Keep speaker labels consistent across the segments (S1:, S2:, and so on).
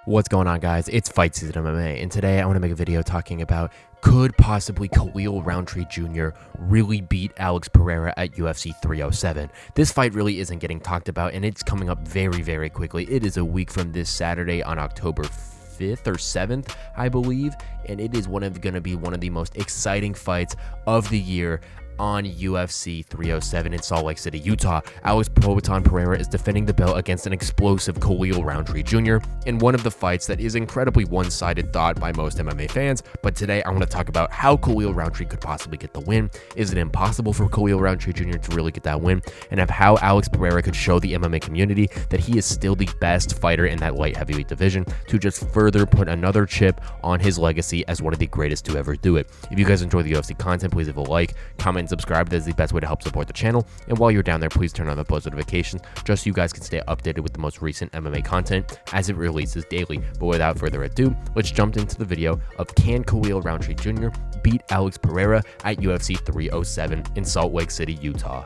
S1: What's going on, guys? It's Fight Season MMA, and today I want to make a video talking about could possibly Khalil Rountree Jr. really beat Alex Pereira at UFC 307. This fight really isn't getting talked about, and it's coming up very, very quickly. It is a week from this Saturday on October 5th or 7th, I believe, and it is going to be one of the most exciting fights of the year on UFC 307 in Salt Lake City, Utah. Alex Pereira is defending the belt against an explosive Khalil Rountree Jr. in one of the fights that is incredibly one-sided thought by most MMA fans. But today I want to talk about how Khalil Rountree could possibly get the win. Is it impossible for Khalil Rountree Jr. to really get that win? And of how Alex Pereira could show the MMA community that he is still the best fighter in that light heavyweight division to just further put another chip on his legacy as one of the greatest to ever do it. If you guys enjoy the UFC content, please leave a like, comment, and subscribe. That is the best way to help support the channel. And while you're down there, please turn on the post notifications just so you guys can stay updated with the most recent MMA content as it releases daily. But without further ado, let's jump into the video of can Khalil Rountree Jr. beat Alex Pereira at UFC 307 in Salt Lake City, Utah.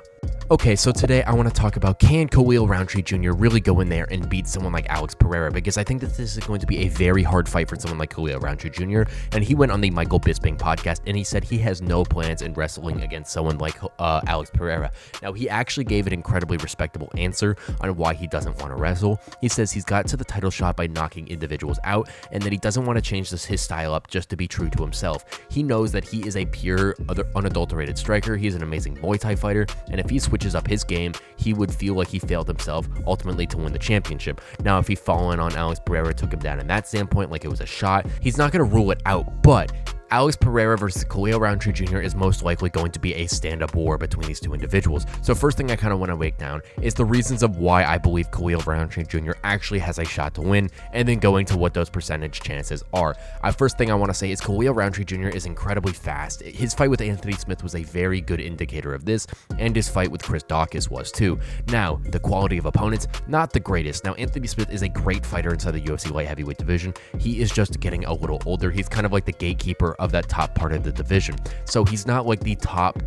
S1: Okay, so today I want to talk about can Khalil Rountree Jr. really go in there and beat someone like Alex Pereira, because I think that this is going to be a very hard fight for someone like Khalil Rountree Jr. And he went on the Michael Bisping podcast and he said he has no plans in wrestling against someone like Alex Pereira. Now, he actually gave an incredibly respectable answer on why he doesn't want to wrestle. He says he's got to the title shot by knocking individuals out and that he doesn't want to change his style up just to be true to himself. He knows that he is a pure, unadulterated striker. He's an amazing Muay Thai fighter, and if he switches up his game, he would feel like he failed himself ultimately to win the championship. Now, if he fallen on Alex Pereira, took him down in that standpoint like it was a shot, he's not going to rule it out, but Alex Pereira versus Khalil Rountree Jr. is most likely going to be a stand-up war between these two individuals. So first thing I kind of want to break down is the reasons of why I believe Khalil Rountree Jr. actually has a shot to win, and then going to what those percentage chances are. First thing I want to say is Khalil Rountree Jr. is incredibly fast. His fight with Anthony Smith was a very good indicator of this, and his fight with Chris Daukaus was too. Now, the quality of opponents, not the greatest. Now, Anthony Smith is a great fighter inside the UFC light heavyweight division. He is just getting a little older. He's kind of like the gatekeeper of that top part of the division. So he's not like the top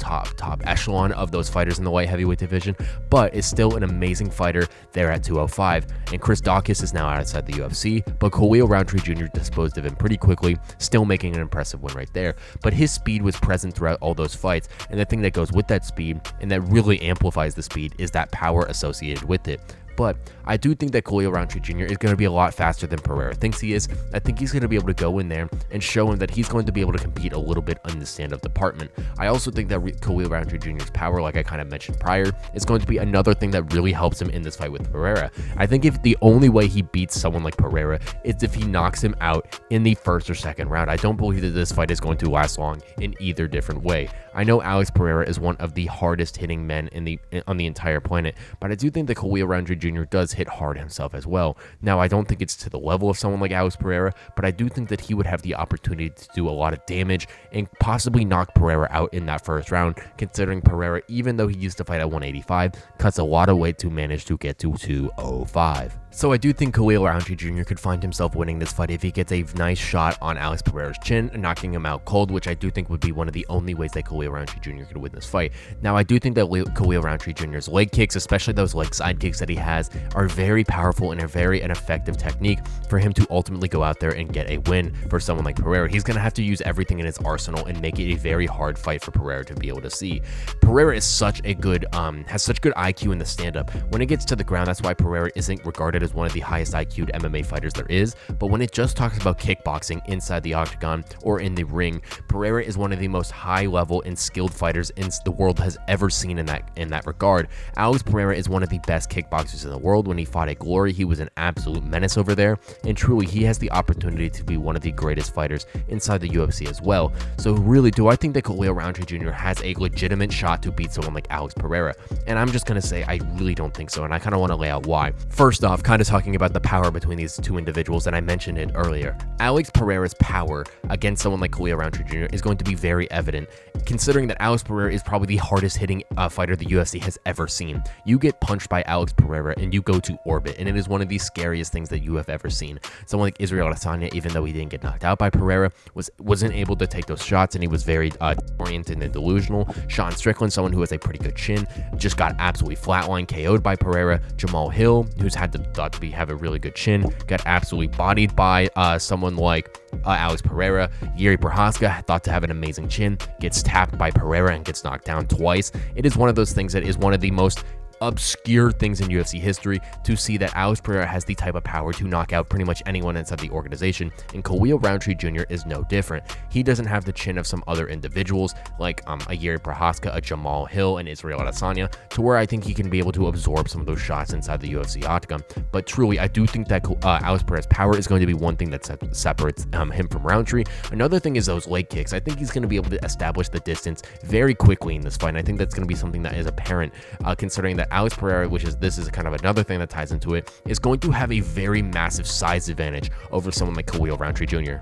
S1: echelon of those fighters in the light heavyweight division, but is still an amazing fighter there at 205. And Chris Daukaus is now outside the UFC, but Khalil Rountree Jr. disposed of him pretty quickly, still making an impressive win right there. But his speed was present throughout all those fights, and the thing that goes with that speed and that really amplifies the speed is that power associated with it. But I do think that Khalil Rountree Jr. is going to be a lot faster than Pereira thinks he is. I think he's going to be able to go in there and show him that he's going to be able to compete a little bit in the stand-up department. I also think that Khalil Rountree Jr.'s power, like I kind of mentioned prior, is going to be another thing that really helps him in this fight with Pereira. I think if the only way he beats someone like Pereira is if he knocks him out in the first or second round. I don't believe that this fight is going to last long in either different way. I know Alex Pereira is one of the hardest hitting men on the entire planet, but I do think that Khalil Rountree Jr. does hit hard himself as well. Now, I don't think it's to the level of someone like Alex Pereira, but I do think that he would have the opportunity to do a lot of damage and possibly knock Pereira out in that first round, considering Pereira, even though he used to fight at 185, cuts a lot of weight to manage to get to 205. So I do think Khalil Rountree Jr. could find himself winning this fight if he gets a nice shot on Alex Pereira's chin and knocking him out cold, which I do think would be one of the only ways that Khalil Rountree Jr. could win this fight. Now, I do think that Khalil Rountree Jr.'s leg kicks, especially those leg side kicks that he has, are very powerful and are very an effective technique for him to ultimately go out there and get a win for someone like Pereira. He's going to have to use everything in his arsenal and make it a very hard fight for Pereira to be able to see. Pereira is such a good, has such good IQ in the stand-up. When it gets to the ground, that's why Pereira isn't regarded as one of the highest IQ'd MMA fighters there is. But when it just talks about kickboxing inside the octagon or in the ring, Pereira is one of the most high-level and skilled fighters the world has ever seen in that regard. Alex Pereira is one of the best kickboxers in the world. When he fought at Glory, he was an absolute menace over there, and truly he has the opportunity to be one of the greatest fighters inside the UFC as well. So really, do I think that Khalil Rountree Jr. has a legitimate shot to beat someone like Alex Pereira? And I'm just going to say I really don't think so, and I kind of want to lay out why. First off, kind of talking about the power between these two individuals, and I mentioned it earlier. Alex Pereira's power against someone like Khalil Rountree Jr. is going to be very evident, considering that Alex Pereira is probably the hardest hitting fighter the UFC has ever seen. You get punched by Alex Pereira Pereira and you go to orbit, and it is one of the scariest things that you have ever seen. Someone like Israel Adesanya, even though he didn't get knocked out by Pereira, wasn't able to take those shots, and he was very oriented and delusional. Sean Strickland, someone who has a pretty good chin, just got absolutely flatlined, KO'd by Pereira. Jamal Hill, who's thought to have a really good chin, got absolutely bodied by someone like Alex Pereira. Yuri Prochazka, thought to have an amazing chin, gets tapped by Pereira and gets knocked down twice. It is one of those things that is one of the most obscure things in UFC history to see that Alex Pereira has the type of power to knock out pretty much anyone inside the organization, and Khalil Rountree Jr. is no different. He doesn't have the chin of some other individuals like a Yuri Prochazka, a Jamal Hill, and Israel Adesanya, to where I think he can be able to absorb some of those shots inside the UFC octagon. But truly, I do think that Alex Pereira's power is going to be one thing that separates him from Rountree. Another thing is those leg kicks. I think he's going to be able to establish the distance very quickly in this fight, and I think that's going to be something that is apparent considering that Alex Pereira, this is kind of another thing that ties into it, is going to have a very massive size advantage over someone like Khalil Rountree Jr.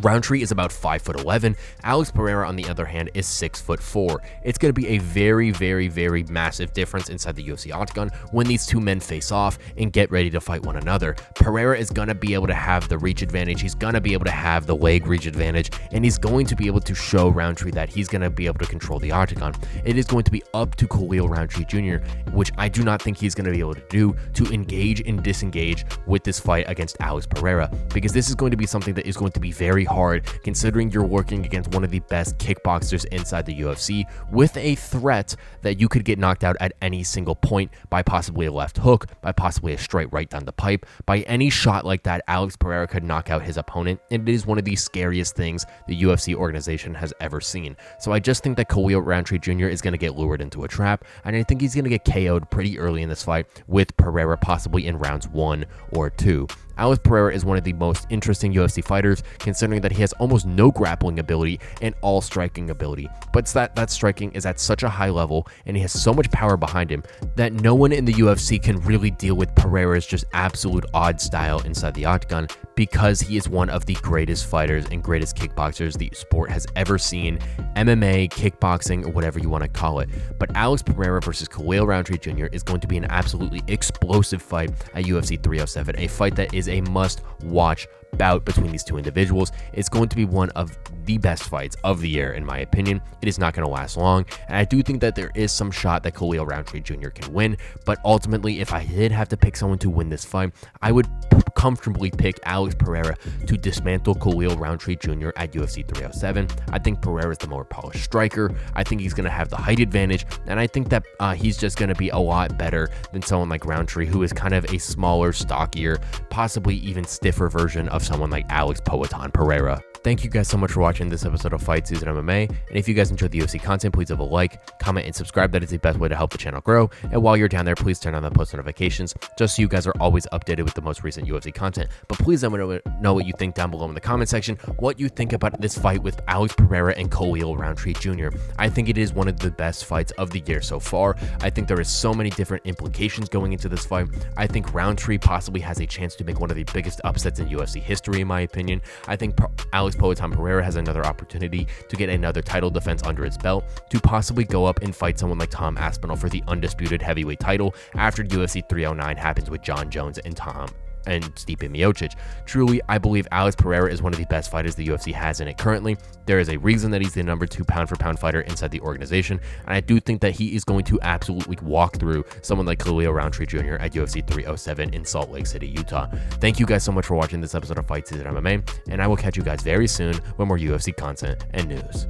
S1: Rountree is about 5'11". Alex Pereira, on the other hand, is 6'4". It's going to be a very, very, very massive difference inside the UFC octagon when these two men face off and get ready to fight one another. Pereira is going to be able to have the reach advantage. He's going to be able to have the leg reach advantage, and he's going to be able to show Rountree that he's going to be able to control the octagon. It is going to be up to Khalil Rountree Jr., which I do not think he's going to be able to do, to engage and disengage with this fight against Alex Pereira, because this is going to be something that is going to be very hard considering you're working against one of the best kickboxers inside the UFC with a threat that you could get knocked out at any single point by possibly a left hook, by possibly a straight right down the pipe. By any shot like that, Alex Pereira could knock out his opponent, and it is one of the scariest things the UFC organization has ever seen. So I just think that Khalil Rountree Jr. is going to get lured into a trap, and I think he's going to get KO'd pretty early in this fight, with Pereira possibly in rounds 1 or 2. Alex Pereira is one of the most interesting UFC fighters, considering that he has almost no grappling ability and all striking ability. But that striking is at such a high level, and he has so much power behind him that no one in the UFC can really deal with Pereira's just absolute odd style inside the octagon, because he is one of the greatest fighters and greatest kickboxers the sport has ever seen, MMA, kickboxing, or whatever you want to call it. But Alex Pereira versus Khalil Rountree Jr. is going to be an absolutely explosive fight at UFC 307, a fight that is a must-watch bout between these two individuals. It's going to be one of the best fights of the year, in my opinion. It is not going to last long, and I do think that there is some shot that Khalil Rountree Jr. can win, but ultimately, if I did have to pick someone to win this fight, I would comfortably pick Alex Pereira to dismantle Khalil Rountree Jr. at UFC 307. I think Pereira is the more polished striker. I think he's going to have the height advantage, and I think that he's just going to be a lot better than someone like Rountree, who is kind of a smaller, stockier, possibly even stiffer version of someone like Alex Poatan Pereira. Thank you guys so much for watching this episode of Fight Season MMA, and if you guys enjoyed the UFC content, please leave a like, comment, and subscribe. That is the best way to help the channel grow. And while you're down there, please turn on the post notifications, just so you guys are always updated with the most recent UFC content. But please let me know what you think down below in the comment section, what you think about this fight with Alex Pereira and Khalil Rountree Jr. I think it is one of the best fights of the year so far. I think there is so many different implications going into this fight. I think Rountree possibly has a chance to make one of the biggest upsets in UFC history, in my opinion. I think Alex Poatan Pereira has another opportunity to get another title defense under its belt, to possibly go up and fight someone like Tom Aspinall for the undisputed heavyweight title after UFC 309 happens with John Jones and Stipe Miocic. Truly, I believe Alex Pereira is one of the best fighters the UFC has in it currently. There is a reason that he's the number 2 pound-for-pound fighter inside the organization, and I do think that he is going to absolutely walk through someone like Khalil Rountree Jr. at UFC 307 in Salt Lake City, Utah. Thank you guys so much for watching this episode of Fight Season MMA, and I will catch you guys very soon with more UFC content and news.